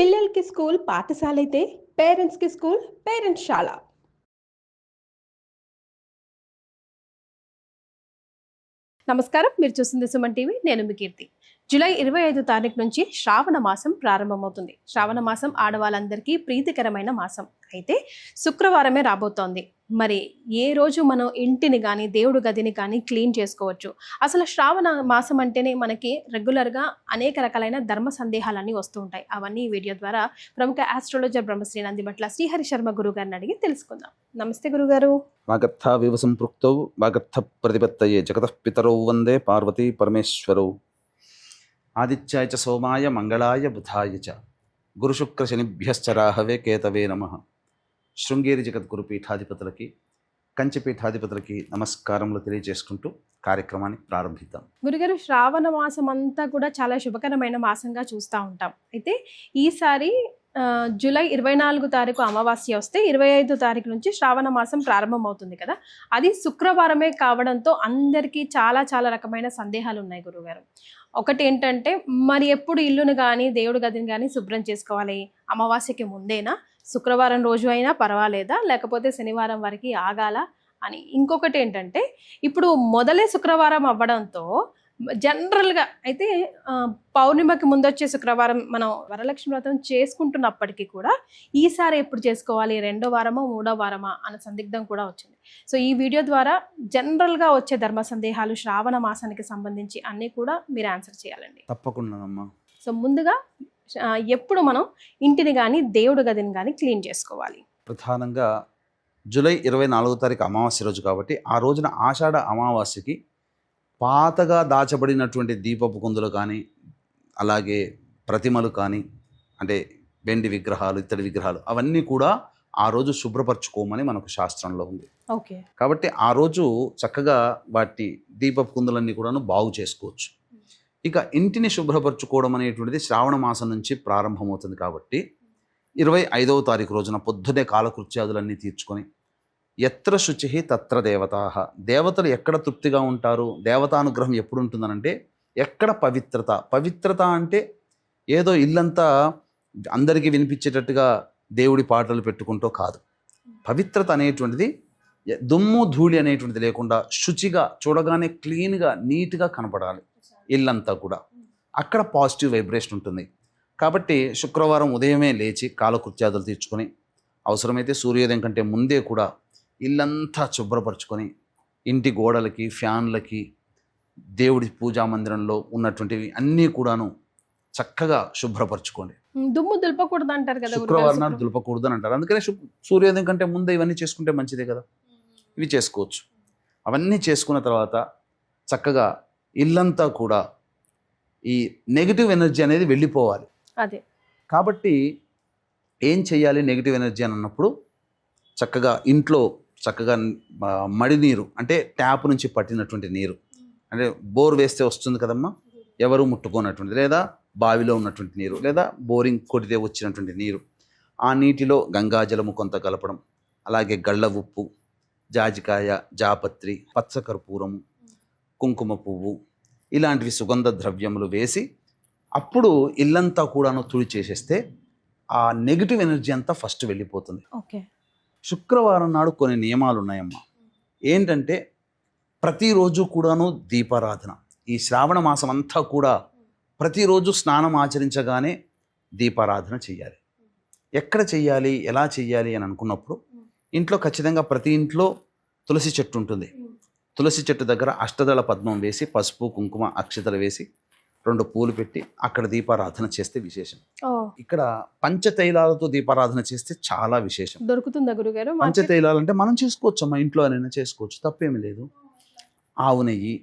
పిల్లలకి స్కూల్ పాఠశాల అయితే పేరెంట్స్‌కి స్కూల్ పేరెంట్స్‌శాల. నమస్కారం. మీరు చూస్తుంది సుమన్ టీవీ. నేను మీ కీర్తి. జూలై 25 తారీఖు నుంచి శ్రావణ మాసం ప్రారంభమవుతుంది. శ్రావణ మాసం ఆడవాళ్ళందరికీ ప్రీతికరమైన మాసం. అయితే శుక్రవారమే రాబోతోంది. మరి ఏ రోజు మనం ఇంటిని కానీ దేవుడు గదిని కానీ క్లీన్ చేసుకోవచ్చు? అసలు శ్రావణ మాసం అంటేనే మనకి రెగ్యులర్గా అనేక రకాలైన ధర్మ సందేహాలన్నీ వస్తూ ఉంటాయి. అవన్నీ ఈ వీడియో ద్వారా ప్రముఖ ఆస్ట్రాలజర్ బ్రహ్మశ్రీ నందిబట్ల శ్రీహరి శర్మ గురువు గారిని అడిగి తెలుసుకుందాం. నమస్తే గురుగారు. వాగర్థావివ సంపృక్తౌ వాగర్థ ప్రతిపత్తయే జగతః పితరౌ వందే పార్వతీ పరమేశ్వరౌ. ఆదిత్యాయ చ సోమాయ మంగళాయ బుధాయ చ గురుశుక్ర శనిభ్యశ్చ రాహవే కేతవే నమః. శృంగేరి జగద్గురు పీఠాధిపతులకి కంచి పీఠాధిపతులకి నమస్కారములు తెలియజేసుకుంటూ కార్యక్రమాన్ని ప్రారంభిద్దాం. గురుగారు, శ్రావణ మాసం అంతా కూడా చాలా శుభకరమైన మాసంగా చూస్తూ ఉంటాం. అయితే ఈసారి జూలై 24 తారీఖు అమావాస్య వస్తే 25 తారీఖు నుంచి శ్రావణ మాసం ప్రారంభమవుతుంది కదా. అది శుక్రవారమే కావడంతో అందరికీ చాలా చాలా రకమైన సందేహాలు ఉన్నాయి గురుగారు. ఒకటి ఏంటంటే, మరి ఎప్పుడు ఇల్లును కానీ దేవుడి గదిని కానీ శుభ్రం చేసుకోవాలి? అమావాస్యకి ముందేనా, శుక్రవారం రోజు అయినా పర్వాలేదా, లేకపోతే శనివారం వరకు ఆగాల అని. ఇంకొకటి ఏంటంటే, ఇప్పుడు మొదలే శుక్రవారం అవ్వడంతో జనరల్గా అయితే పౌర్ణిమకి ముందొచ్చే శుక్రవారం మనం వరలక్ష్మి వ్రతం చేసుకుంటున్నప్పటికీ కూడా ఈసారి ఎప్పుడు చేసుకోవాలి, 2వ వారమా 3వ వారమా అన్న సందిగ్ధం కూడా వచ్చింది. సో ఈ వీడియో ద్వారా జనరల్గా వచ్చే ధర్మ సందేహాలు శ్రావణ మాసానికి సంబంధించి అన్నీ కూడా మీరు ఆన్సర్ చేయాలండి. తప్పకుండా. సో ముందుగా ఎప్పుడు మనం ఇంటిని కానీ దేవుడి గదిని కానీ క్లీన్ చేసుకోవాలి? ప్రధానంగా జూలై 24 తారీఖు అమావాస్య రోజు కాబట్టి ఆ రోజున ఆషాఢ అమావాస్యకి పాతగా దాచబడినటువంటి దీపపు కుందులు కానీ, అలాగే ప్రతిమలు కానీ, అంటే వెండి విగ్రహాలు, ఇత్తడి విగ్రహాలు, అవన్నీ కూడా ఆ రోజు శుభ్రపరచుకోమని మనకు శాస్త్రంలో ఉంది. ఓకే. కాబట్టి ఆ రోజు చక్కగా వాటి దీపపు కుందులన్నీ కూడాను బాగు చేసుకోవచ్చు. ఇక ఇంటిని శుభ్రపరచుకోవడం అనేటువంటిది శ్రావణ మాసం నుంచి ప్రారంభమవుతుంది కాబట్టి 25వ తారీఖు రోజున పొద్దునే కాలకృత్యాదులన్నీ తీర్చుకొని, ఎత్ర శుచి తత్ర దేవతాః, దేవతలు ఎక్కడ తృప్తిగా ఉంటారు, దేవతానుగ్రహం ఎప్పుడు ఉంటుందనంటే ఎక్కడ పవిత్రత అంటే ఏదో ఇల్లంతా అందరికీ వినిపించేటట్టుగా దేవుడి పాటలు పెట్టుకుంటూ కాదు. పవిత్రత అనేటువంటిది దుమ్ము ధూళి అనేటువంటిది లేకుండా శుచిగా, చూడగానే క్లీన్గా, నీట్గా కనపడాలి ఇల్లంతా కూడా. అక్కడ పాజిటివ్ వైబ్రేషన్ ఉంటుంది. కాబట్టి శుక్రవారం ఉదయమే లేచి కాలకృత్యాదులు తీర్చుకొని, అవసరమైతే సూర్యోదయం కంటే ముందే కూడా ఇల్లంతా శుభ్రపరచుకొని, ఇంటి గోడలకి, ఫ్యాన్లకి, దేవుడి పూజా మందిరంలో ఉన్నటువంటివి అన్నీ కూడాను చక్కగా శుభ్రపరచుకోండి. దుమ్ము దులపకూడదు అంటారు కదా, శుక్రవారం నాడు దులపకూడదు అని అంటారు. అందుకనే సూర్యోదయం కంటే ముందే ఇవన్నీ చేసుకుంటే మంచిదే కదా. ఇవి చేసుకోవచ్చు. అవన్నీ చేసుకున్న తర్వాత చక్కగా ఇల్లంతా కూడా ఈ నెగిటివ్ ఎనర్జీ అనేది వెళ్ళిపోవాలి. అదే కాబట్టి ఏం చేయాలి నెగిటివ్ ఎనర్జీ అని అన్నప్పుడు, చక్కగా ఇంట్లో చక్కగా మడి నీరు, అంటే ట్యాప్ నుంచి పట్టినటువంటి నీరు, అంటే బోర్ వేస్తే వస్తుంది కదమ్మా, ఎవరు ముట్టుకోనటువంటి, లేదా బావిలో ఉన్నటువంటి నీరు, లేదా బోరింగ్ కొడితే వచ్చినటువంటి నీరు, ఆ నీటిలో గంగాజలము కొంత కలపడం, అలాగే గళ్ళ ఉప్పు, జాజికాయ, జాపత్రి, పచ్చకర్పూరము, కుంకుమ పువ్వు, ఇలాంటివి సుగంధ ద్రవ్యములు వేసి అప్పుడు ఇల్లంతా కూడాను తుడి చేసేస్తే ఆ నెగిటివ్ ఎనర్జీ అంతా ఫస్ట్ వెళ్ళిపోతుంది. ఓకే. శుక్రవారం నాడు కొన్ని నియమాలు ఉన్నాయమ్మా. ఏంటంటే ప్రతిరోజు కూడాను దీపారాధన. ఈ శ్రావణ మాసం అంతా కూడా ప్రతిరోజు స్నానం ఆచరించగానే దీపారాధన చెయ్యాలి. ఎక్కడ చెయ్యాలి, ఎలా చెయ్యాలి అని అనుకున్నప్పుడు, ఇంట్లో ఖచ్చితంగా ప్రతి ఇంట్లో తులసి చెట్టు ఉంటుంది. తులసి చెట్టు దగ్గర అష్టదళ పద్మం వేసి, పసుపు కుంకుమ అక్షతలు వేసి, 2 పూలు పెట్టి అక్కడ దీపారాధన చేస్తే విశేషం. ఇక్కడ పంచతైలాలతో దీపారాధన చేస్తే చాలా విశేషం. దొరుకుతుందా గురుగారు? పంచతైలాలు అంటే మనం చేసుకోవచ్చు అమ్మా, ఇంట్లో అయినా చేసుకోవచ్చు, తప్పేమి లేదు. ఆవు నెయ్యి,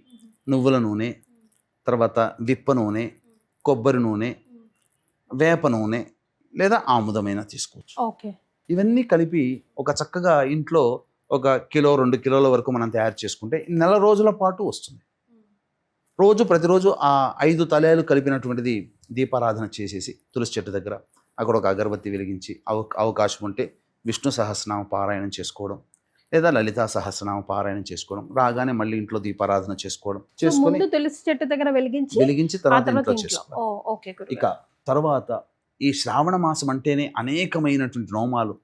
నువ్వుల నూనె, తర్వాత విప్ప నూనె, కొబ్బరి నూనె, వేప నూనె, లేదా ఆముదమైనా తీసుకోవచ్చు. ఓకే. ఇవన్నీ కలిపి ఒక చక్కగా ఇంట్లో 1 కిలో 2 కిలోల వరకు మనం తయారు చేసుకుంటే నెల రోజుల పాటు వస్తుంది. ప్రతిరోజు ఆ 5 తలయాలు కలిపినటువంటిది దీపారాధన చేసేసి తులసి చెట్టు దగ్గర అక్కడ ఒక అగరబత్తి వెలిగించి, అవకాశం ఉంటే విష్ణు సహస్రనామ పారాయణం చేసుకోవడం, లేదా లలితా సహస్రనామ పారాయణం చేసుకోవడం, రాగానే మళ్ళీ ఇంట్లో దీపారాధన చేసుకొని తులసి చెట్టు దగ్గర వెలిగించి తర్వాత ఇంట్లో చేసుకోవాలి. ఇక తర్వాత ఈ శ్రావణ మాసం అంటేనే అనేకమైనటువంటి నోమాలు.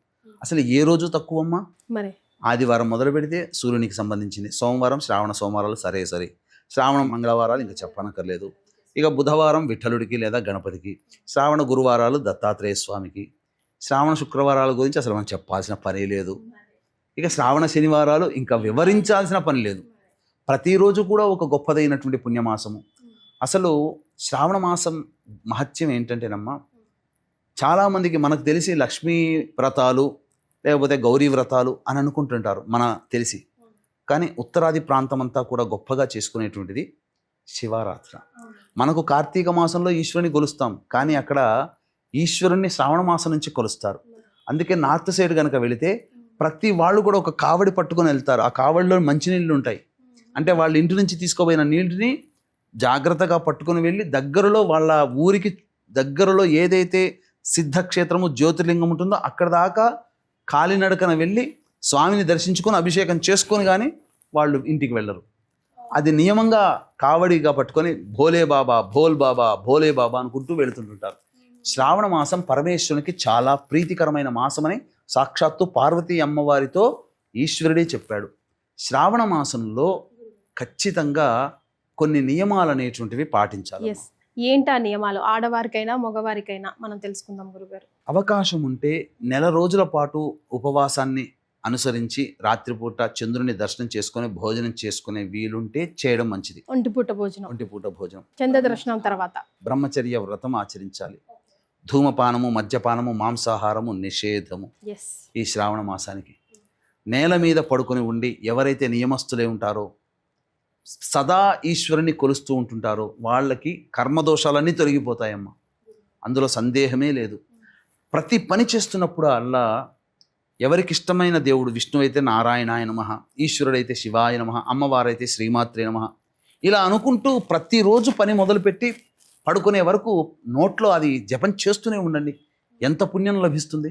అసలు ఏ రోజు తక్కువమ్మా? మరి ఆదివారం మొదలు పెడితే సూర్యునికి సంబంధించింది, సోమవారం శ్రావణ సోమవారాలు సరే, శ్రావణ మంగళవారాలు ఇంకా చెప్పనక్కర్లేదు, ఇక బుధవారం విఠలుడికి లేదా గణపతికి, శ్రావణ గురువారాలు దత్తాత్రేయ స్వామికి, శ్రావణ శుక్రవారాల గురించి అసలు మనం చెప్పాల్సిన పని లేదు, ఇక శ్రావణ శనివారాలు ఇంకా వివరించాల్సిన పని లేదు. ప్రతిరోజు కూడా ఒక గొప్పదైనటువంటి పుణ్యమాసము. అసలు శ్రావణ మాసం మహత్యం ఏంటంటేనమ్మా, చాలామందికి మనకు తెలిసి లక్ష్మీ వ్రతాలు లేకపోతే గౌరీ వ్రతాలు అని అనుకుంటుంటారు మన తెలిసి, కానీ ఉత్తరాది ప్రాంతం అంతా కూడా గొప్పగా చేసుకునేటువంటిది శివరాత్రి. మనకు కార్తీక మాసంలో ఈశ్వరుని కొలుస్తాం, కానీ అక్కడ ఈశ్వరుణ్ణి శ్రావణ మాసం నుంచి కొలుస్తారు. అందుకే నార్త్ సైడ్ కనుక వెళితే ప్రతి వాళ్ళు కూడా ఒక కావడి పట్టుకొని వెళ్తారు. ఆ కావడిలో మంచినీళ్ళు ఉంటాయి. అంటే వాళ్ళ ఇంటి నుంచి తీసుకోపోయిన నీటిని జాగ్రత్తగా పట్టుకొని వెళ్ళి దగ్గరలో వాళ్ళ ఊరికి దగ్గరలో ఏదైతే సిద్ధక్షేత్రము జ్యోతిర్లింగం ఉంటుందో అక్కడ దాకా కాలినడకన వెళ్ళి స్వామిని దర్శించుకొని అభిషేకం చేసుకొని కానీ వాళ్ళు ఇంటికి వెళ్ళరు. అది నియమంగా కావడిగా పట్టుకొని భోలే బాబా, భోల్ బాబా, భోలే బాబా అనుకుంటూ వెళుతుంటుంటారు. శ్రావణ మాసం పరమేశ్వరునికి చాలా ప్రీతికరమైన మాసమని సాక్షాత్తు పార్వతీ అమ్మవారితో ఈశ్వరుడే చెప్పాడు. శ్రావణ మాసంలో ఖచ్చితంగా కొన్ని నియమాలు అనేటువంటివి పాటించాలి. ఏంటా నియమాలు? ఆడవారికైనా మగవారికైనా మనం తెలుసుకుందాం గురుగారు. అవకాశం ఉంటే నెల రోజుల పాటు ఉపవాసాన్ని అనుసరించి రాత్రిపూట చంద్రుని దర్శనం చేసుకుని భోజనం చేసుకునే వీలుంటే చేయడం మంచిది. ఒంటిపూట భోజనం చంద్ర దర్శనం తర్వాత బ్రహ్మచర్య వ్రతం ఆచరించాలి. ధూమపానము, మద్యపానము, మాంసాహారము నిషేధము ఈ శ్రావణ మాసానికి. నేల మీద పడుకొని ఉండి ఎవరైతే నియమస్తులే ఉంటారో, సదా ఈశ్వరుని కొలుస్తూ ఉంటుంటారో వాళ్ళకి కర్మదోషాలన్నీ తొలగిపోతాయమ్మా, అందులో సందేహమే లేదు. ప్రతి పని చేస్తున్నప్పుడు అల్లా ఎవరికి ఇష్టమైన దేవుడు, విష్ణు అయితే నారాయణాయ నమః, ఈశ్వరుడైతే శివాయ నమః, అమ్మవారైతే శ్రీమాత్రే నమః, ఇలా అనుకుంటూ ప్రతిరోజు పని మొదలుపెట్టి పడుకునే వరకు నోట్లో అది జపం చేస్తూనే ఉండండి. ఎంత పుణ్యం లభిస్తుంది.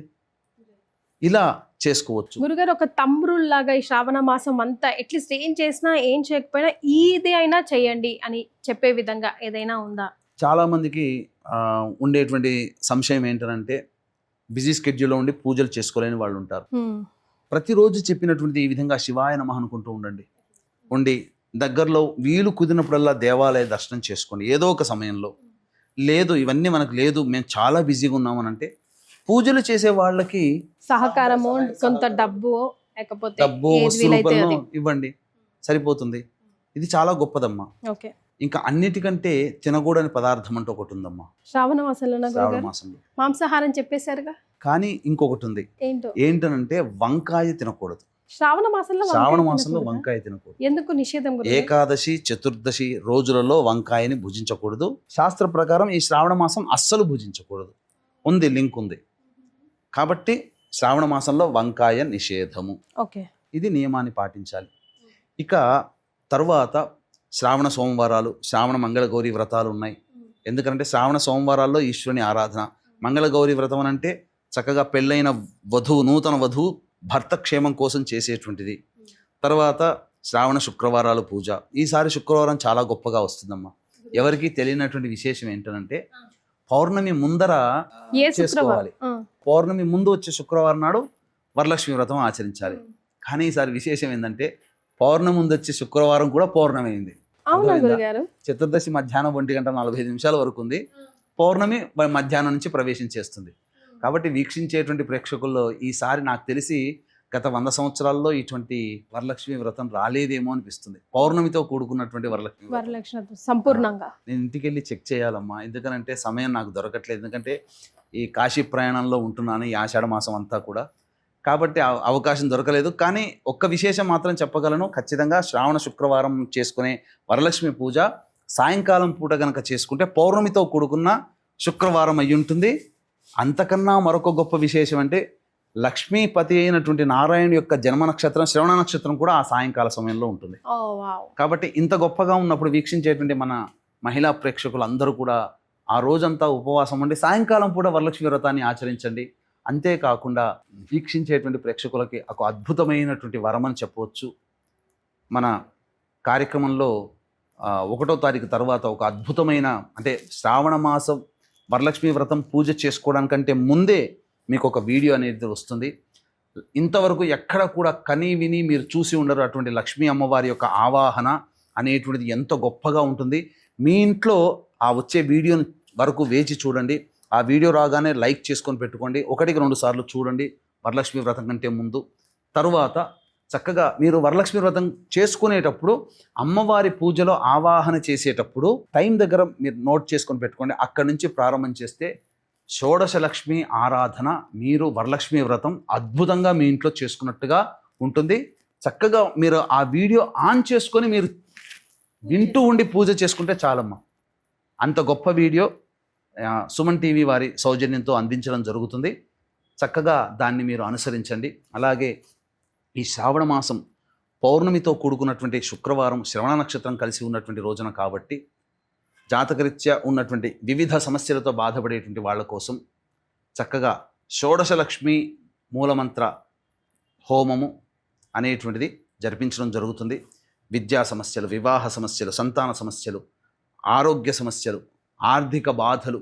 ఇలా చేసుకోవచ్చు. గురుగారు, ఒక తమ్ముళ్ళలాగా ఈ శ్రావణ మాసం అంతా అట్లీస్ట్ ఏం చేసినా ఏం చేయకపోయినా ఇది అయినా చేయండి అని చెప్పే విధంగా ఏదైనా ఉందా? చాలా మందికి ఉండేటువంటి సంశయం ఏంటంటే బిజీ స్కెడ్యూల్లో ఉండి పూజలు చేసుకోలేని వాళ్ళు ఉంటారు. ప్రతిరోజు చెప్పినటువంటి ఈ విధంగా శివాయ నమః అనుకుంటూ ఉండి దగ్గరలో వీలు కుదిరినప్పుడల్లా దేవాలయ దర్శనం చేసుకోండి ఏదో ఒక సమయంలో. లేదు ఇవన్నీ మనకు లేదు, మేము చాలా బిజీగా ఉన్నామని అంటే పూజలు చేసే వాళ్ళకి సహకారము, కొంత డబ్బు ఇవ్వండి, సరిపోతుంది. ఇది చాలా గొప్పదమ్మా. ఇంకా అన్నిటికంటే తినకూడని పదార్థం అంటూ ఒకటి ఉందమ్మా శ్రావణ మాసంలో. మాంసాహారం చెప్పేశారుగా, కానీ ఇంకొకటి ఉంది. ఏంటనంటే వంకాయ తినకూడదు. శ్రావణ మాసంలో వంకాయ తినకూడదు. ఎందుకు నిషేధం? ఏకాదశి, చతుర్దశి రోజులలో వంకాయని భుజించకూడదు. శాస్త్ర ప్రకారం ఈ శ్రావణ మాసం అస్సలు భుజించకూడదు. ఉంది, లింక్ ఉంది. కాబట్టి శ్రావణ మాసంలో వంకాయ నిషేధము. ఇది నియమాన్ని పాటించాలి. ఇక తర్వాత శ్రావణ సోమవారాలు, శ్రావణ మంగళగౌరి వ్రతాలు ఉన్నాయి. ఎందుకంటే శ్రావణ సోమవారాల్లో ఈశ్వరుని ఆరాధన. మంగళగౌరి వ్రతం అని అంటే చక్కగా పెళ్ళైన వధువు, నూతన వధువు భర్త క్షేమం కోసం చేసేటువంటిది. తర్వాత శ్రావణ శుక్రవారాలు పూజ. ఈసారి శుక్రవారం చాలా గొప్పగా వస్తుందమ్మా. ఎవరికి తెలియనటువంటి విశేషం ఏంటంటే పౌర్ణమి ముందర చేసుకోవాలి. పౌర్ణమి ముందు వచ్చే శుక్రవారం నాడు వరలక్ష్మి వ్రతం ఆచరించాలి. కానీ ఈసారి విశేషం ఏంటంటే పౌర్ణమి ముందు వచ్చే శుక్రవారం కూడా పౌర్ణమి అయింది. చతుర్దశి మధ్యాహ్నం 1:45 వరకు ఉంది. పౌర్ణమి మధ్యాహ్నం నుంచి ప్రవేశించేస్తుంది. కాబట్టి వీక్షించేటువంటి ప్రేక్షకుల్లో ఈసారి నాకు తెలిసి గత 100 సంవత్సరాల్లో ఇటువంటి వరలక్ష్మి వ్రతం రాలేదేమో అనిపిస్తుంది. పౌర్ణమితో కూడుకున్నటువంటి వరలక్ష్మి సంపూర్ణంగా. నేను ఇంటికి వెళ్ళి చెక్ చేయాలమ్మా, ఎందుకంటే సమయం నాకు దొరకట్లేదు. ఎందుకంటే ఈ కాశీ ప్రయాణంలో ఉంటున్నాను ఈ ఆషాఢ మాసం అంతా కూడా, కాబట్టి అవకాశం దొరకలేదు. కానీ ఒక్క విశేషం మాత్రం చెప్పగలను. ఖచ్చితంగా శ్రావణ శుక్రవారం చేసుకునే వరలక్ష్మి పూజ సాయంకాలం పూట కనుక చేసుకుంటే పౌర్ణమితో కూడుకున్న శుక్రవారం అయి ఉంటుంది. అంతకన్నా మరొక గొప్ప విశేషం అంటే లక్ష్మీపతి అయినటువంటి నారాయణ యొక్క జన్మ నక్షత్రం శ్రవణ నక్షత్రం కూడా ఆ సాయంకాల సమయంలో ఉంటుంది. కాబట్టి ఇంత గొప్పగా ఉన్నప్పుడు వీక్షించేటువంటి మన మహిళా ప్రేక్షకులు అందరూ కూడా ఆ రోజంతా ఉపవాసం ఉండి సాయంకాలం పూట వరలక్ష్మి వ్రతాన్ని ఆచరించండి. అంతేకాకుండా వీక్షించేటువంటి ప్రేక్షకులకి ఒక అద్భుతమైనటువంటి వరం అని చెప్పవచ్చు. మన కార్యక్రమంలో 1వ తారీఖు తర్వాత ఒక అద్భుతమైన, అంటే శ్రావణ మాసం వరలక్ష్మి వ్రతం పూజ చేసుకోవడానికంటే ముందే మీకు ఒక వీడియో అనేది వస్తుంది. ఇంతవరకు ఎక్కడ కూడా కని విని మీరు చూసి ఉండరు అటువంటి లక్ష్మీ అమ్మవారి యొక్క ఆవాహన అనేటువంటిది ఎంత గొప్పగా ఉంటుంది. మీ ఇంట్లో ఆ వచ్చే వీడియో వరకు వేచి చూడండి. ఆ వీడియో రాగానే లైక్ చేసుకొని పెట్టుకోండి. 1-2 సార్లు చూడండి వరలక్ష్మి వ్రతం కంటే ముందు. తరువాత చక్కగా మీరు వరలక్ష్మి వ్రతం చేసుకునేటప్పుడు అమ్మవారి పూజలో ఆవాహన చేసేటప్పుడు టైం దగ్గర మీరు నోట్ చేసుకొని పెట్టుకోండి. అక్కడి నుంచి ప్రారంభం చేస్తే షోడశ లక్ష్మి ఆరాధన మీరు వరలక్ష్మి వ్రతం అద్భుతంగా మీ ఇంట్లో చేసుకున్నట్టుగా ఉంటుంది. చక్కగా మీరు ఆ వీడియో ఆన్ చేసుకొని మీరు వింటూ ఉండి పూజ చేసుకుంటే చాలమ్మా. అంత గొప్ప వీడియో సుమన్ టీవీ వారి సౌజన్యంతో అందించడం జరుగుతుంది. చక్కగా దాన్ని మీరు అనుసరించండి. అలాగే ఈ శ్రావణ మాసం పౌర్ణమితో కూడుకున్నటువంటి శుక్రవారం శ్రవణ నక్షత్రం కలిసి ఉన్నటువంటి రోజున కాబట్టి జాతకరీత్యా ఉన్నటువంటి వివిధ సమస్యలతో బాధపడేటువంటి వాళ్ళ కోసం చక్కగా షోడశ లక్ష్మి మూలమంత్ర హోమము అనేటువంటిది జరిపించడం జరుగుతుంది. విద్యా సమస్యలు, వివాహ సమస్యలు, సంతాన సమస్యలు, ఆరోగ్య సమస్యలు, ఆర్థిక బాధలు,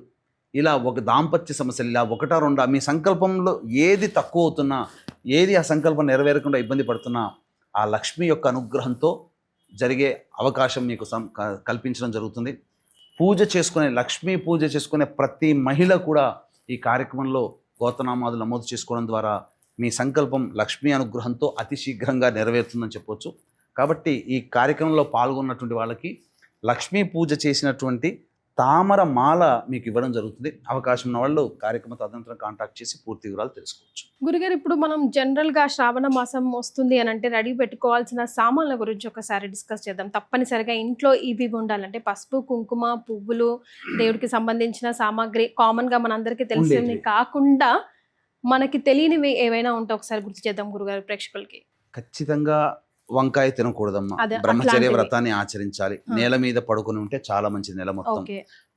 ఇలా ఒక దాంపత్య సమస్యలు, ఇలా 1-2 మీ సంకల్పంలో ఏది తక్కువ అవుతున్నా, ఏది ఆ సంకల్పం నెరవేరకుండా ఇబ్బంది పడుతున్నా ఆ లక్ష్మి యొక్క అనుగ్రహంతో జరిగే అవకాశం మీకు కల్పించడం జరుగుతుంది. పూజ చేసుకునే లక్ష్మీ పూజ చేసుకునే ప్రతి మహిళ కూడా ఈ కార్యక్రమంలో గోత్రనామాదులు నమోదు చేసుకోవడం ద్వారా మీ సంకల్పం లక్ష్మీ అనుగ్రహంతో అతి శీఘ్రంగా నెరవేరుతుందని చెప్పవచ్చు. కాబట్టి ఈ కార్యక్రమంలో పాల్గొన్నటువంటి వాళ్ళకి లక్ష్మీ పూజ చేసినటువంటి తామర మాల మీకు ఇవ్వడం జరుగుతుంది. అవకాశం ఉన్న వాళ్ళు కార్యక్రమ తదనంతరం కాంటాక్ట్ చేసి పూర్తి వివరాలు తెలుసుకోవచ్చు. గురుగారు, ఇప్పుడు మనం జనరల్గా శ్రావణ మాసం వస్తుంది అని అంటే రెడీ పెట్టుకోవాల్సిన సామాన్ల గురించి ఒకసారి డిస్కస్ చేద్దాం. తప్పనిసరిగా ఇంట్లో ఇవి ఉండాలంటే పసుపు, కుంకుమ, పువ్వులు, దేవుడికి సంబంధించిన సామాగ్రి కామన్గా మనందరికీ తెలిసినవి కాకుండా మనకి తెలియనివి ఏవైనా ఉంటే ఒకసారి గుర్తు చేద్దాం గురుగారు ప్రేక్షకులకి. ఖచ్చితంగా వంకాయ తినకూడదమ్మా. బ్రహ్మచర్య వ్రతాన్ని ఆచరించాలి. నేల మీద పడుకొని ఉంటే చాలా మంచి నెల మొత్తం.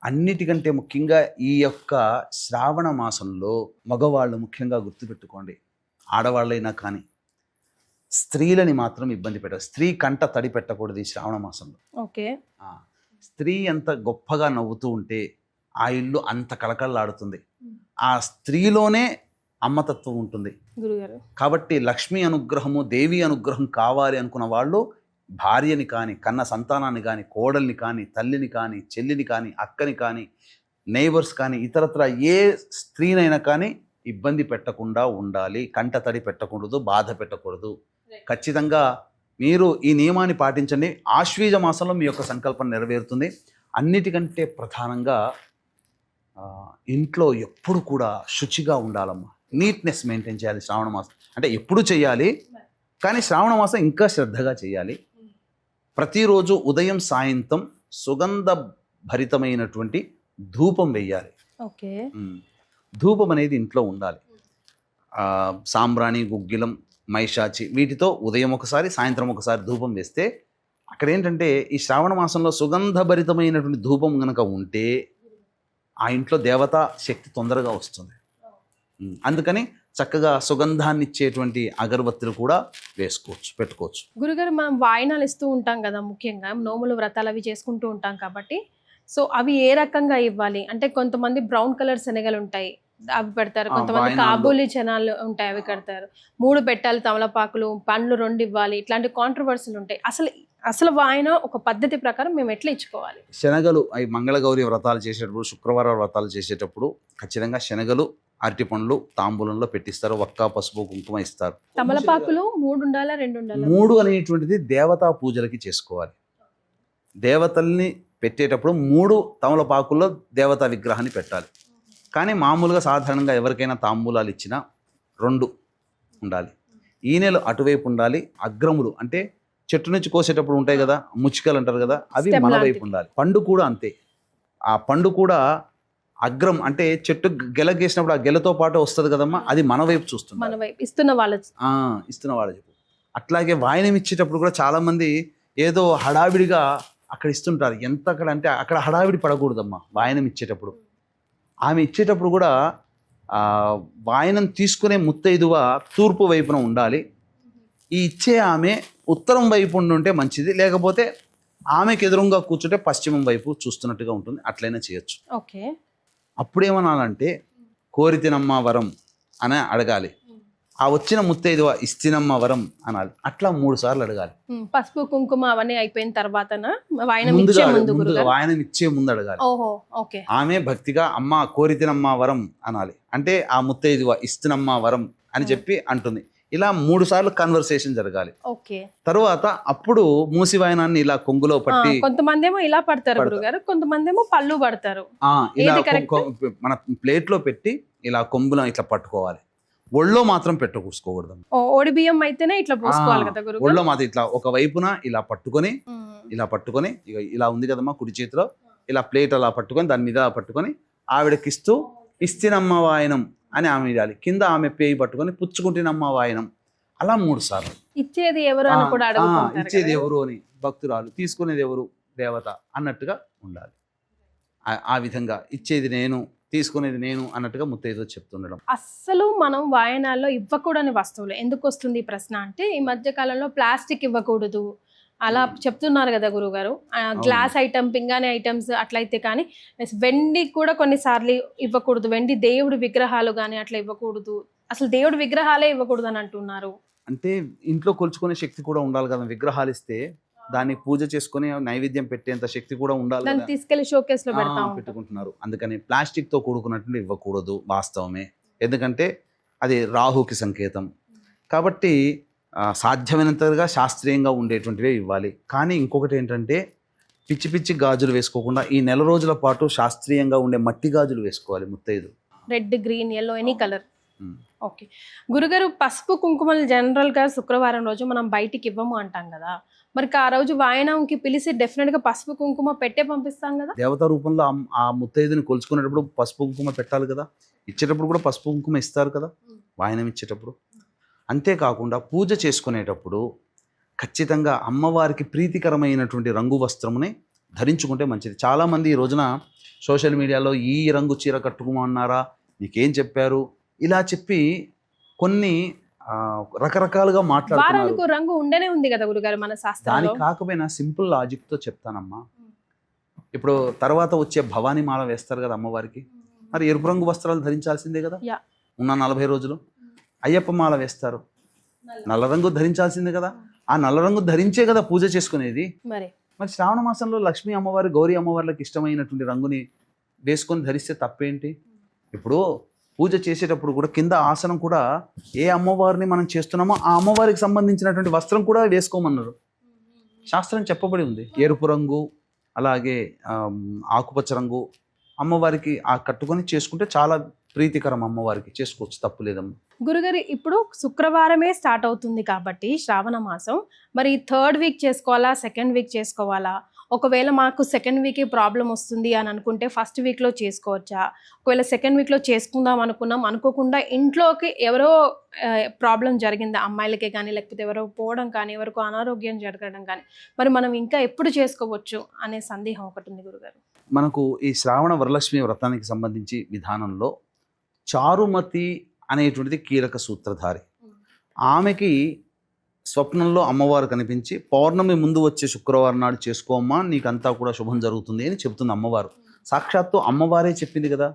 అన్నిటికంటే ముఖ్యంగా ఈ యొక్క శ్రావణ మాసంలో మగవాళ్ళు ముఖ్యంగా గుర్తుపెట్టుకోండి, ఆడవాళ్ళైనా కానీ స్త్రీలని మాత్రం ఇబ్బంది పెట్టారు. స్త్రీ కంట తడి పెట్టకూడదు ఈ శ్రావణ మాసంలో. స్త్రీ ఎంత గొప్పగా నవ్వుతూ ఉంటే ఆ ఇల్లు అంత కళకళలాడుతుంది. ఆ స్త్రీలోనే అమ్మతత్వం ఉంటుంది. కాబట్టి లక్ష్మీ అనుగ్రహము, దేవి అనుగ్రహం కావాలి అనుకున్న వాళ్ళు భార్యని కానీ, కన్న సంతానాన్ని కానీ, కోడల్ని కానీ, తల్లిని కానీ, చెల్లిని కానీ, అక్కని కానీ, నైబర్స్ కానీ, ఇతరత్ర ఏ స్త్రీనైనా కానీ ఇబ్బంది పెట్టకుండా ఉండాలి. కంట తడి పెట్టకూడదు, బాధ పెట్టకూడదు. ఖచ్చితంగా మీరు ఈ నియమాన్ని పాటించండి. ఆశ్వీజ మాసంలో మీ యొక్క సంకల్పం నెరవేరుతుంది. అన్నిటికంటే ప్రధానంగా ఇంట్లో ఎప్పుడు కూడా శుచిగా ఉండాలమ్మా. నీట్నెస్ మెయింటైన్ చేయాలి. శ్రావణ మాసం అంటే ఎప్పుడు చేయాలి, కానీ శ్రావణ మాసం ఇంకా శ్రద్ధగా చేయాలి. ప్రతిరోజు ఉదయం సాయంత్రం సుగంధ భరితమైనటువంటి ధూపం వేయాలి. ధూపం అనేది ఇంట్లో ఉండాలి. సాంబ్రాణి, గుగ్గిలం, మైషాచి వీటితో ఉదయం ఒకసారి, సాయంత్రం ఒకసారి ధూపం వేస్తే అక్కడ ఏంటంటే ఈ శ్రావణ మాసంలో సుగంధభరితమైనటువంటి ధూపం కనుక ఉంటే ఆ ఇంట్లో దేవతా శక్తి తొందరగా వస్తుంది. అందుకని చక్కగా సుగంధాన్ని ఇచ్చేటువంటి అగరబత్తులు కూడా పెట్టుకోవచ్చు. గురుగారు, మనం వాయినాలు ఇస్తూ ఉంటాం కదా, ముఖ్యంగా నోములు వ్రతాలు అవి చేసుకుంటూ ఉంటాం కాబట్టి, సో అవి ఏ రకంగా ఇవ్వాలి అంటే కొంతమంది బ్రౌన్ కలర్ శనగలు ఉంటాయి అవి పెడతారు, కొంతమంది కాబూలి చనాలు ఉంటాయి అవి కడతారు, 3 పెట్టాలి తమలపాకులు, పండ్లు 2 ఇవ్వాలి, ఇట్లాంటి కాంట్రవర్సీలు ఉంటాయి. అసలు వాయన ఒక పద్ధతి ప్రకారం మేము ఎట్లా ఇచ్చుకోవాలి? శనగలు అవి మంగళగౌరి వ్రతాలు చేసేటప్పుడు, శుక్రవార వ్రతాలు చేసేటప్పుడు ఖచ్చితంగా శనగలు, అరటి పండ్లు తాంబూలంలో పెట్టిస్తారు. వక్క, పసుపు, కుంకుమ ఇస్తారు. తమలపాకులు 3 ఉండాలా 2 ఉండాలా? 3 అనేటువంటిది దేవతా పూజలకి చేసుకోవాలి. దేవతల్ని పెట్టేటప్పుడు 3 తమలపాకుల్లో దేవతా విగ్రహాన్ని పెట్టాలి. కానీ మామూలుగా సాధారణంగా ఎవరికైనా తాంబూలాలు ఇచ్చినా 2 ఉండాలి. ఈనెలు అటువైపు ఉండాలి. అగ్రములు అంటే చెట్టు నుంచి కోసేటప్పుడు ఉంటాయి కదా, ముచ్చికలు అంటారు కదా, అవి మన వైపు ఉండాలి. పండు కూడా అంతే. ఆ పండు కూడా అగ్రం అంటే చెట్టు గెల గేసినప్పుడు ఆ గెలతో పాటు వస్తుంది కదమ్మా, అది మన వైపు చూస్తుంది. మన వైపు ఇస్తున్న వాళ్ళ చెప్పు. అట్లాగే వాయనం ఇచ్చేటప్పుడు కూడా చాలా మంది ఏదో హడావిడిగా అక్కడ ఇస్తుంటారు. ఎంత అక్కడ అంటే అక్కడ హడావిడి పడకూడదమ్మా. వాయనం ఇచ్చేటప్పుడు ఆమె ఇచ్చేటప్పుడు కూడా వాయనం తీసుకునే ముత్తైదువ తూర్పు వైపున ఉండాలి. ఈ ఇచ్చే ఆమె ఉత్తరం వైపు ఉంటే మంచిది, లేకపోతే ఆమెకు ఎదురుగా కూర్చుంటే పశ్చిమం వైపు చూస్తున్నట్టుగా ఉంటుంది. అట్లయినా చేయొచ్చు. ఓకే. అప్పుడేమనాలంటే కోరితినమ్మ వరం అని అడగాలి. ఆ వచ్చిన ముత్తైదువ ఇస్తినమ్మ వరం అనాలి. అట్లా 3 సార్లు అడగాలి. పసుపు కుంకుమ అవన్నీ అయిపోయిన తర్వాత వాయనం ఇచ్చే ముందు అడగాలి. ఓహో, ఓకే. ఆమె భక్తిగా అమ్మ కోరితినమ్మ వరం అనాలి. అంటే ఆ ముత్తైదువ ఇస్తినమ్మ వరం అని చెప్పి అంటుంది. ఇలా 3 సార్లు కన్వర్సేషన్ జరగాలి. ఓకే. తర్వాత అప్పుడు మూసి వాయనాన్ని ఇలా కొంగులో పట్టి, కొంతమంది ఏమో ఇలా పడతారు గురుగారు, కొంతమంది ఏమో పళ్ళు పడతారు. ఇలా మన ప్లేట్ లో పెట్టి ఇలా కొంగులో ఇట్లా పట్టుకోవాలి. ఒళ్ళో మాత్రం పెట్టకూసుకోకూడదు. ఓడి బియ్యం అయితేనే ఇట్లా పోసుకోవాలి కదా గురుగారు. ఒళ్ళో మాత్రం ఇట్లా ఒక వైపున ఇలా పట్టుకొని ఇక ఇలా ఉంది కదమ్మా కుడి చేతిలో, ఇలా ప్లేట్ అలా పట్టుకొని దాని మీద పట్టుకొని ఆవిడకిస్తూ ఇస్తినమ్మ వాయనం అని ఆమె ఇవ్వాలి. కింద ఆమె పేయి పట్టుకొని పుచ్చుకుంటున్నమ్మ వాయనం. అలా 3 సార్లు. ఇచ్చేది ఎవరు అని కూడా అడుగుతుంటారు. ఇచ్చేది ఎవరు అని భక్తురాలు, తీసుకునేది ఎవరు దేవత అన్నట్టుగా ఉండాలి. ఆ విధంగా ఇచ్చేది నేను, తీసుకునేది నేను అన్నట్టుగా ముత్తైదువ చెప్తుండడం. అస్సలు మనం వాయనాల్లో ఇవ్వకూడని వస్తువులు ఎందుకు వస్తుంది ఈ ప్రశ్న అంటే, ఈ మధ్య కాలంలో ప్లాస్టిక్ ఇవ్వకూడదు అలా చెప్తున్నారు కదా గురుగారు. గ్లాస్ ఐటమ్, పింగాణి ఐటమ్స్ అట్లయితే కానీ, వెండి కూడా కొన్నిసార్లు ఇవ్వకూడదు. వెండి దేవుడి విగ్రహాలు కానీ అట్లా ఇవ్వకూడదు. అసలు దేవుడి విగ్రహాలే ఇవ్వకూడదు అని అంటున్నారు. అంటే ఇంట్లో కొలుచుకునే శక్తి కూడా ఉండాలి కదా. విగ్రహాలు ఇస్తే దాన్ని పూజ చేసుకుని నైవేద్యం పెట్టేంత శక్తి కూడా ఉండాలి. దాన్ని తీసుకెళ్లి షోకేస్ లో పెట్టుకుంటున్నారు. అందుకని ప్లాస్టిక్ తో కూడుకున్నట్టు ఇవ్వకూడదు. వాస్తవమే. ఎందుకంటే అది రాహుకి సంకేతం. కాబట్టి సాధ్యమైనంతగా శాస్త్రీయంగా ఉండేటువంటివే ఇవ్వాలి. కానీ ఇంకొకటి ఏంటంటే, పిచ్చి పిచ్చి గాజులు వేసుకోకుండా ఈ 4 రోజుల పాటు శాస్త్రీయంగా ఉండే మట్టి గాజులు వేసుకోవాలి ముత్తైదు. Red, green, yellow, any colour. Okay గురుగారు, పసుపు కుంకుమలు జనరల్ గా శుక్రవారం రోజు మనం బయటికి ఇవ్వము అంటాం కదా. మరి ఆ రోజు వాయనంకి పిలిచి డెఫినెట్ గా పసుపు కుంకుమ పెట్టే పంపిస్తాం కదా. దేవతా రూపంలో ఆ ముత్తైదుని కొలుచుకునేటప్పుడు పసుపు కుంకుమ పెట్టాలి కదా. ఇచ్చేటప్పుడు కూడా పసుపు కుంకుమ ఇస్తారు కదా వాయనం ఇచ్చేటప్పుడు. అంతేకాకుండా పూజ చేసుకునేటప్పుడు ఖచ్చితంగా అమ్మవారికి ప్రీతికరమైనటువంటి రంగు వస్త్రముని ధరించుకుంటే మంచిది. చాలామంది ఈ రోజున సోషల్ మీడియాలో ఈ రంగు చీర కట్టుకోమన్నారా, నీకేం చెప్పారు, ఇలా చెప్పి కొన్ని రకరకాలుగా మాట్లాడుతున్నారు. రంగు ఉండనే ఉంది కదా గురుగారు మన శాస్త్రాల్లో. దానికి కాకపోయినా సింపుల్ లాజిక్ తో చెప్తానమ్మా. ఇప్పుడు తర్వాత వచ్చే భవానీ మాల వేస్తారు కదా అమ్మవారికి, మరి ఎరుపు రంగు వస్త్రాలు ధరించాల్సిందే కదా ఉన్న 40 రోజులు. అయ్యప్ప మాల వేస్తారు, నల్ల రంగు ధరించాల్సిందే కదా. ఆ నల్ల రంగు ధరించే కదా పూజ చేసుకునేది. మరి శ్రావణ మాసంలో లక్ష్మీ అమ్మవారి, గౌరీ అమ్మవార్లకు ఇష్టమైనటువంటి రంగుని వేసుకొని ధరిస్తే తప్పేంటి? ఇప్పుడు పూజ చేసేటప్పుడు కూడా కింద ఆసనం కూడా ఏ అమ్మవారిని మనం చేస్తున్నామో ఆ అమ్మవారికి సంబంధించినటువంటి వస్త్రం కూడా వేసుకోమన్నారు. శాస్త్రం చెప్పబడి ఉంది. ఎరుపు రంగు అలాగే ఆకుపచ్చ రంగు అమ్మవారికి ఆ కట్టుకొని చేసుకుంటే చాలా ప్రీతికరం. అమ్మవారికి చేసుకోవచ్చు, తప్పు లేదమ్మా. గురుగారు, ఇప్పుడు శుక్రవారమే స్టార్ట్ అవుతుంది కాబట్టి శ్రావణ మాసం, మరి 3rd వీక్ చేసుకోవాలా, 2nd వీక్ చేసుకోవాలా? ఒకవేళ మాకు 2nd వీక్ ప్రాబ్లం వస్తుంది అని అనుకుంటే 1st వీక్లో చేసుకోవచ్చా? ఒకవేళ 2nd వీక్లో చేసుకుందాం అనుకోకుండా ఇంట్లోకి ఎవరో ప్రాబ్లం జరిగిందా, అమ్మాయిలకే కానీ లేకపోతే ఎవరో పోవడం కానీ, ఎవరికో అనారోగ్యం జరగడం కానీ, మరి మనం ఇంకా ఎప్పుడు చేసుకోవచ్చు అనే సందేహం ఒకటి ఉంది గురుగారు. మనకు ఈ శ్రావణ వరలక్ష్మి వ్రతానికి సంబంధించి విధానంలో చారుమతి అనేటువంటిది కీలక సూత్రధారి. ఆమెకి స్వప్నంలో అమ్మవారు కనిపించి పౌర్ణమి ముందు వచ్చే శుక్రవారం నాడు చేసుకోమ్మా, నీకంతా కూడా శుభం జరుగుతుంది అని చెబుతుంది అమ్మవారు. సాక్షాత్తు అమ్మవారే చెప్పింది కదా.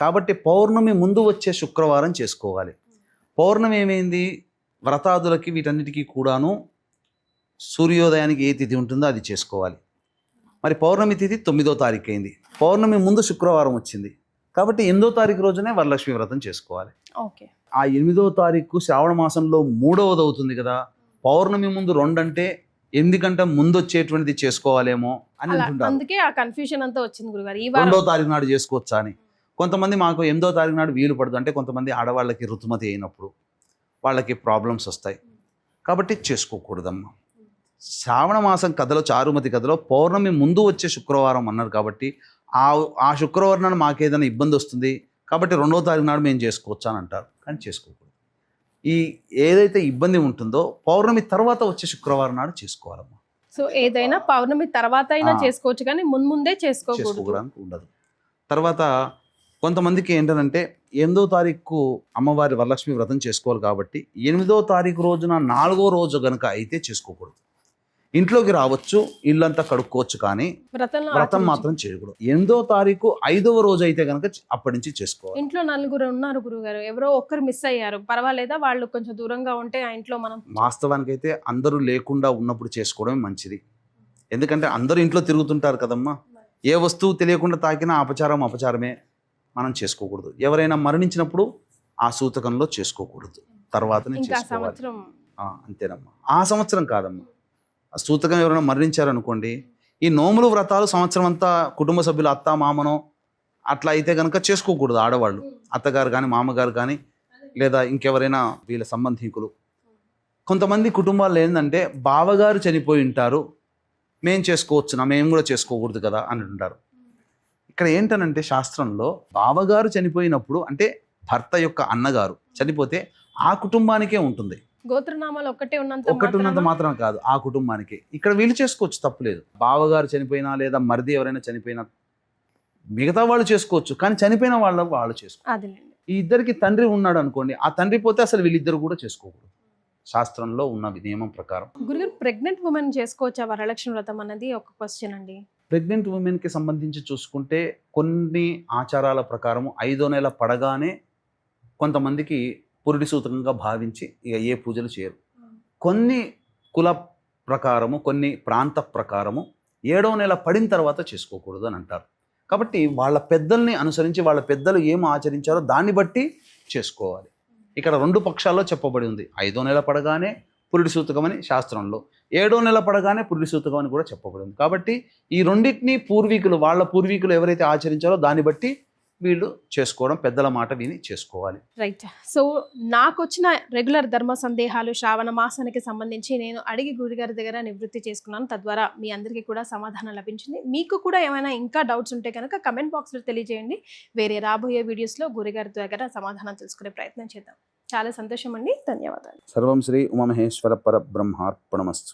కాబట్టి పౌర్ణమి ముందు వచ్చే శుక్రవారం చేసుకోవాలి. పౌర్ణమి ఏమైంది, వ్రతాదులకి వీటన్నిటికీ కూడాను సూర్యోదయానికి ఏ తిథి ఉంటుందో అది చేసుకోవాలి. మరి పౌర్ణమి తిథి 9వ తారీఖు అయింది, పౌర్ణమి ముందు శుక్రవారం వచ్చింది కాబట్టి 8వ తారీఖు రోజునే వరలక్ష్మి వ్రతం చేసుకోవాలి. ఓకే. ఆ 8వ తారీఖు శ్రావణ మాసంలో 3వది అవుతుంది కదా. పౌర్ణమి ముందు 2 అంటే 8 గంటల ముందు వచ్చేటువంటిది చేసుకోవాలేమో అని అనుకుంటారు. అందుకే ఆ కన్ఫ్యూజన్ అంతా వచ్చింది గురుగారు. 2వ తారీఖు నాడు చేసుకోవచ్చా అని. కొంతమంది మాకు 8వ తారీఖు నాడు వీలు పడదు అంటే, కొంతమంది ఆడవాళ్ళకి ఋతుమతి అయినప్పుడు వాళ్ళకి ప్రాబ్లమ్స్ వస్తాయి కాబట్టి చేసుకోకూడదమ్మా. శ్రావణ మాసం కథలో, చారుమతి కథలో పౌర్ణమి ముందు వచ్చే శుక్రవారం అన్నారు కాబట్టి ఆ శుక్రవారం నాడు మాకేదైనా ఇబ్బంది వస్తుంది కాబట్టి 2వ తారీఖు నాడు మేము చేసుకోవచ్చా అని అంటారు. కానీ చేసుకోకూడదు. ఈ ఏదైతే ఇబ్బంది ఉంటుందో పౌర్ణమి తర్వాత వచ్చే శుక్రవారం నాడు చేసుకోవాలమ్మా. సో ఏదైనా పౌర్ణమి తర్వాత అయినా చేసుకోవచ్చు కానీ ముందే చేసుకోకూడదు ఉండదు. తర్వాత కొంతమందికి ఏంటంటే 8వ తారీఖు అమ్మవారి వరలక్ష్మి వ్రతం చేసుకోవాలి కాబట్టి 8వ తారీఖు రోజున 4వ రోజు కనుక అయితే చేసుకోకూడదు. ఇంట్లోకి రావచ్చు, ఇల్లంతా కడుక్కోవచ్చు, కానీ వ్రతంలో వ్రతం ఆచరించు. మాత్రం చేయకూడదు. 8వ తారీఖు 5వ రోజు అయితే కనుక అప్పటి నుంచి చేసుకోవాలి. ఇంట్లో నలుగురు ఉన్నారు గురుగారు, ఎవరో ఒక్కరు మిస్ అయ్యారు, పర్వాలేదా? వాళ్ళు కొంచెం దూరంగా ఉంటే ఆ ఇంట్లో మనం వాస్తవానికి అయితే అందరూ లేకుండా ఉన్నప్పుడు చేసుకోవడమే మంచిది. ఎందుకంటే అందరూ ఇంట్లో తిరుగుతుంటారు కదమ్మా. ఏ వస్తువు తెలియకుండా తాకినా అపచారమే. మనం చేసుకోకూడదు. ఎవరైనా మరణించినప్పుడు ఆ సూతకంలో చేసుకోకూడదు, తర్వాతనే ఇంకా చేసుకోవాలి. సంవత్సరం అంతేనమ్మా. ఆ సంవత్సరం కాదమ్మా, ఆ సూతకం ఎవరైనా మరణించారనుకోండి, ఈ నోములు వ్రతాలు సంవత్సరం అంతా కుటుంబ సభ్యులు అత్త మామనో అట్లా అయితే కనుక చేసుకోకూడదు. ఆడవాళ్ళు, అత్తగారు కానీ మామగారు కానీ లేదా ఇంకెవరైనా వీళ్ళ సంబంధికులు. కొంతమంది కుటుంబాల్లో ఏంటంటే బావగారు చనిపోయి ఉంటారు, మేము చేసుకోవచ్చునా, మేము కూడా చేసుకోకూడదు కదా అని అంటారు. ఇక్కడ ఏంటనంటే శాస్త్రంలో బావగారు చనిపోయినప్పుడు అంటే భర్త యొక్క అన్నగారు చనిపోతే ఆ కుటుంబానికే ఉంటుంది, గోత్రనామాలు ఒక్కటే ఉన్నంత ఉన్నంత మాత్రం కాదు, ఆ కుటుంబానికి. ఇక్కడ వీళ్ళు చేసుకోవచ్చు, తప్పులేదు. బావగారు చనిపోయినా లేదా మరిది ఎవరైనా చనిపోయినా మిగతా వాళ్ళు చేసుకోవచ్చు, కానీ చనిపోయిన వాళ్ళు చేసుకోవచ్చు. అదేలేండి. ఈ ఇద్దరికి తండ్రి ఉన్నాడు అనుకోండి, ఆ తండ్రి పోతే అసలు వీళ్ళిద్దరు కూడా చేసుకోకూడదు శాస్త్రంలో ఉన్న నియమం ప్రకారం. గురుగారు, ప్రెగ్నెంట్ ఉమెన్ చేసుకోవచ్చా వరలక్ష్మి వ్రతం అన్నది ఒక క్వశ్చన్ అండి. ప్రెగ్నెంట్ ఉమెన్కి సంబంధించి చూసుకుంటే కొన్ని ఆచారాల ప్రకారము 5వ నెల పడగానే కొంతమందికి పురుడి సూతకంగా భావించి ఇక ఏ పూజలు చేయరు. కొన్ని కుల ప్రకారము, కొన్ని ప్రాంత ప్రకారము 7వ నెల పడిన తర్వాత చేసుకోకూడదు అని అంటారు. కాబట్టి వాళ్ళ పెద్దల్ని అనుసరించి వాళ్ళ పెద్దలు ఏం ఆచరించారో దాన్ని బట్టి చేసుకోవాలి. ఇక్కడ 2 పక్షాల్లో చెప్పబడి ఉంది. 5వ నెల పడగానే పురుడి సూతకం అని శాస్త్రంలో, 7వ నెల పడగానే పురుడి సూతకం అని కూడా చెప్పబడి ఉంది. కాబట్టి ఈ రెండింటినీ వాళ్ళ పూర్వీకులు ఎవరైతే ఆచరించారో దాన్ని బట్టి వీళ్ళు చేసుకోవడం, పెద్దల మాట విని చేసుకోవాలి. రైట్. సో నాకు వచ్చిన రెగ్యులర్ ధర్మ సందేహాలు శ్రావణ మాసానికి సంబంధించి నేను అడిగి గురుగారి దగ్గర నివృత్తి చేసుకున్నాను. తద్వారా మీ అందరికీ కూడా సమాధానం లభించింది. మీకు కూడా ఏమైనా ఇంకా డౌట్స్ ఉంటే కనుక కమెంట్ బాక్స్లో తెలియజేయండి. వేరే రాబోయే వీడియోస్లో గురుగారి దగ్గర సమాధానం తెలుసుకునే ప్రయత్నం చేద్దాం. చాలా సంతోషం అండి. ధన్యవాదాలు. సర్వం శ్రీ ఉమామహేశ్వర పరబ్రహ్మార్పణమస్తు.